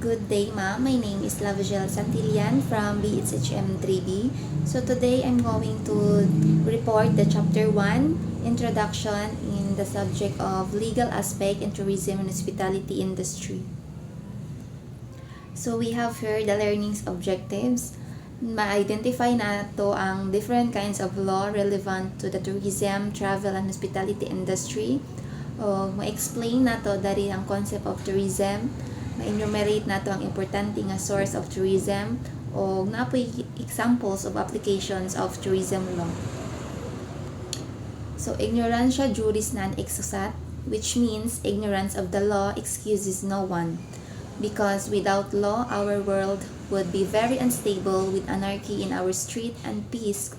Good day, ma'am. My name is Lavagel Santillan from BHM 3B. So today I'm going to report the Chapter 1, Introduction in the subject of legal aspect in tourism and hospitality industry. So we have here the learning's objectives. Ma-identify na to ang different kinds of law relevant to the tourism, travel, and hospitality industry. Ma-explain na to dari ang concept of tourism. Ma-enumerate na to ang importante nga source of tourism o napoy examples of applications of tourism law. So, ignorantia juris non exsusat, which means ignorance of the law excuses no one. Because without law, our world would be very unstable with anarchy in our street and peace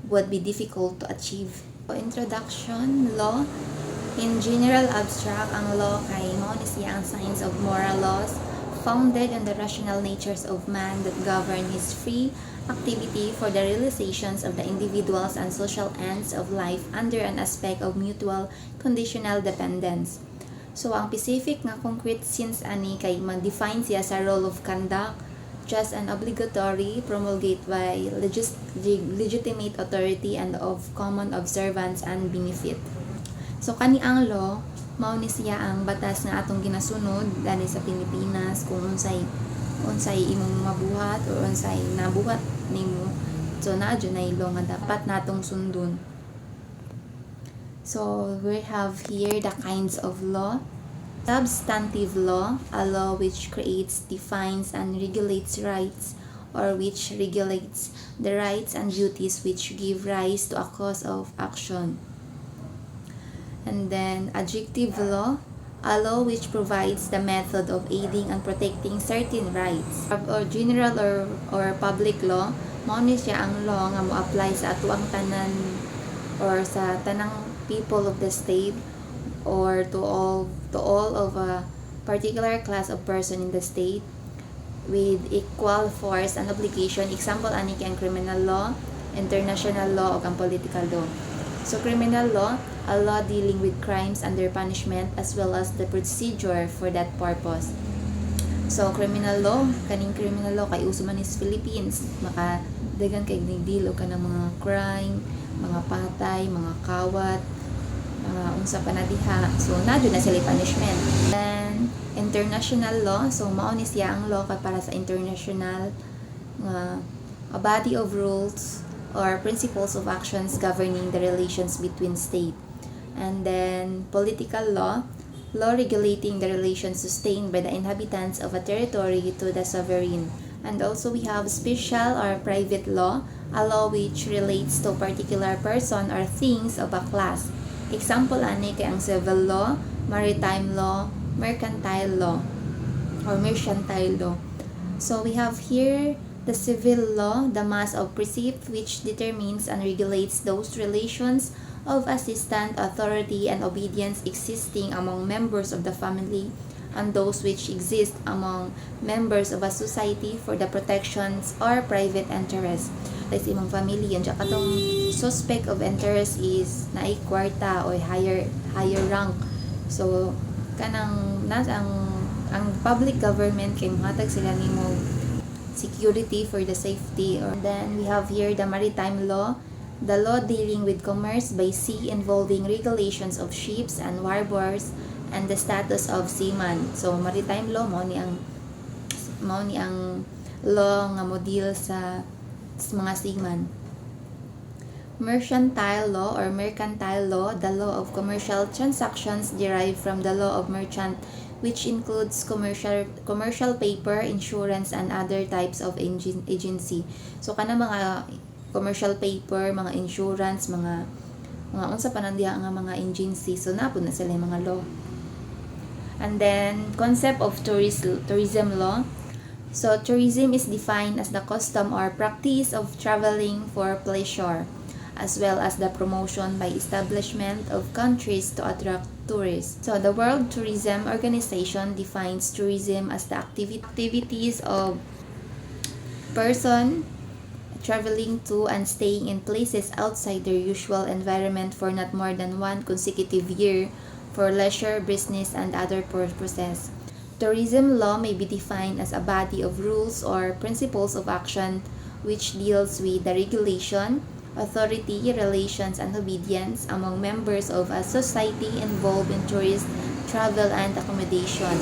would be difficult to achieve. So, introduction, law. In general abstract, ang law kay mao ni siya ang science of moral laws founded on the rational natures of man that govern his free activity for the realizations of the individuals and social ends of life under an aspect of mutual conditional dependence. So, ang specific nga concrete sense ani kay mag-define siya sa role of conduct, just and obligatory, promulgate by legitimate authority and of common observance and benefit. So, kani ang law, mao ni siya ang batas nga atong ginasunod dali sa Pilipinas kung unsay imong mabuhat o unsay nabuhat nimo. So, nadyo na law nga dapat natong sundon. So, we have here the kinds of law. Substantive law, a law which creates, defines, and regulates rights, or which regulates the rights and duties which give rise to a cause of action. And then, adjective law, a law which provides the method of aiding and protecting certain rights. Or general or public law, mao ni siya ang law nga mo-apply sa atuang tanan or sa tanang people of the state or to all of a particular class of person in the state with equal force and obligation. Example ani kay ang criminal law, international law ug ang political law. So, criminal law, a law dealing with crimes and their punishment as well as the procedure for that purpose. So, criminal law, kaning criminal law kay uso man is Philippines, makadagan kay nagdilo ka ng mga crime, mga patay, mga kawat, mga unsa pa na diha. So, nadyo na sila punishment. Then, international law, so mao ni siya ang law kay para sa international a body of rules or principles of actions governing the relations between state. And then, political law, law regulating the relations sustained by the inhabitants of a territory to the sovereign. And also, we have special or private law, a law which relates to a particular person or things of a class. Example, ani kay ang civil law, maritime law, mercantile law, or mercantile law. So, we have here the civil law, the mass of precept which determines and regulates those relations of assistant, authority, and obedience existing among members of the family and those which exist among members of a society for the protections or private interest. Like sa imong family, yan siya katong suspect of interest is naay kwarta o higher rank. So, kanang ang public government kay mahatag sila nimo security for the safety. Or then we have here the maritime law, the law dealing with commerce by sea involving regulations of ships and warbars and the status of seaman. So maritime law mao ni ang law nga mo deal sa mga seaman. Mercantile law or mercantile law, the law of commercial transactions derived from the law of merchant, which includes commercial paper, insurance, and other types of agency. So, kana mga commercial paper, mga insurance, mga unsa pa nandiha nga mga agency. So, napod na sila mga law. And then, concept of tourism law. So, tourism is defined as the custom or practice of traveling for pleasure, as well as the promotion by establishment of countries to attract tourists. So, the World Tourism Organization defines tourism as the activities of person traveling to and staying in places outside their usual environment for not more than one consecutive year for leisure, business, and other purposes. Tourism law may be defined as a body of rules or principles of action which deals with the regulation, authority, relations, and obedience among members of a society involved in tourist travel and accommodation.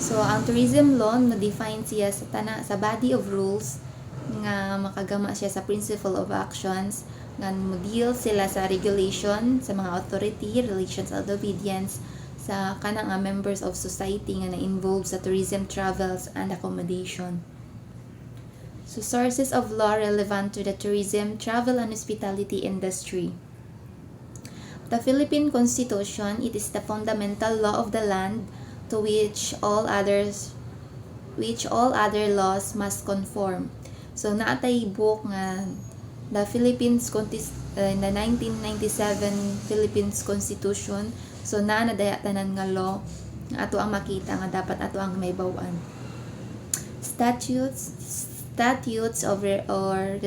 So, ang tourism law na-define siya sa body of rules nga makagama siya sa principle of actions nga mo-deal sila sa regulation, sa mga authority, relations, and obedience sa kanang members of society nga na-involved sa tourism, travels, and accommodation. So, sources of law relevant to the tourism, travel, and hospitality industry. The Philippine Constitution, it is the fundamental law of the land to which all other laws must conform. So, naatay book nga the the 1997 Philippines Constitution. So, nadayatanan nga law nga ato ang makita nga dapat ato ang may bawan. Statutes or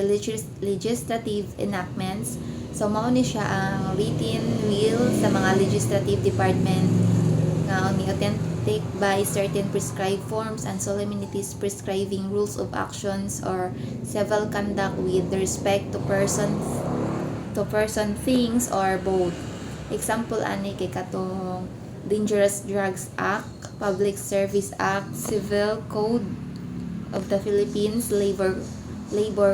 legislative enactments. So, mao ni siya ang written will sa mga legislative department nga ni authentic by certain prescribed forms and solemnities prescribing rules of actions or civil conduct with respect to person, things, or both. Example ani kay katong Dangerous Drugs Act, Public Service Act, Civil Code of the Philippines, Labor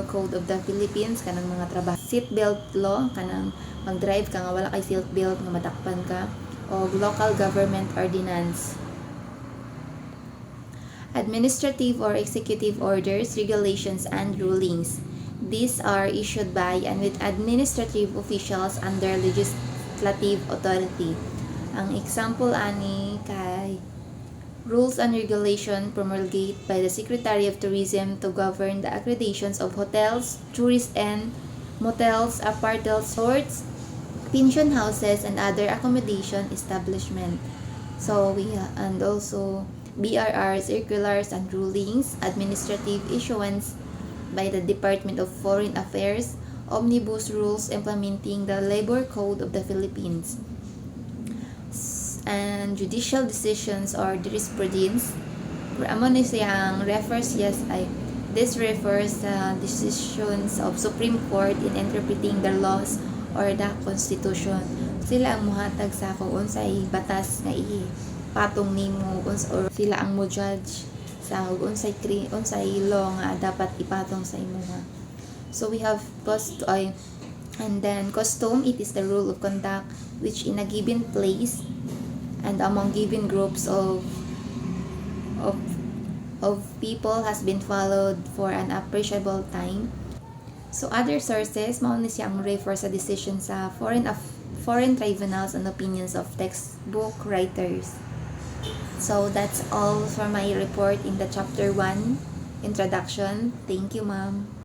Code of the Philippines, kanang mga trabaho. Seatbelt law, kanang mag-drive ka nga wala kay seatbelt nga matakpan ka, o local government ordinance. Administrative or executive orders, regulations, and rulings. These are issued by and with administrative officials under legislative authority. Ang example ani kay rules and regulation promulgated by the Secretary of Tourism to govern the accreditations of hotels, tourist and motels, apartheid resorts, pension houses, and other accommodation establishment. So and also BRR circulars and rulings, administrative issuance by the Department of Foreign Affairs, omnibus rules implementing the Labor Code of the Philippines, and judicial decisions or jurisprudence. This refers to decisions of Supreme Court in interpreting the laws or the Constitution. Sila ang muhatag sa kung unsay batas nga patong nimo or sila ang mo judge sa unsay law nga dapat ipatong sa imuha. So we have and then custom, it is the rule of conduct which in a given place and among given groups of people has been followed for an appreciable time. So other sources, mao ni siyang refer sa decision sa foreign tribunals and opinions of textbook writers. So that's all for my report in the chapter 1 introduction. Thank you, ma'am.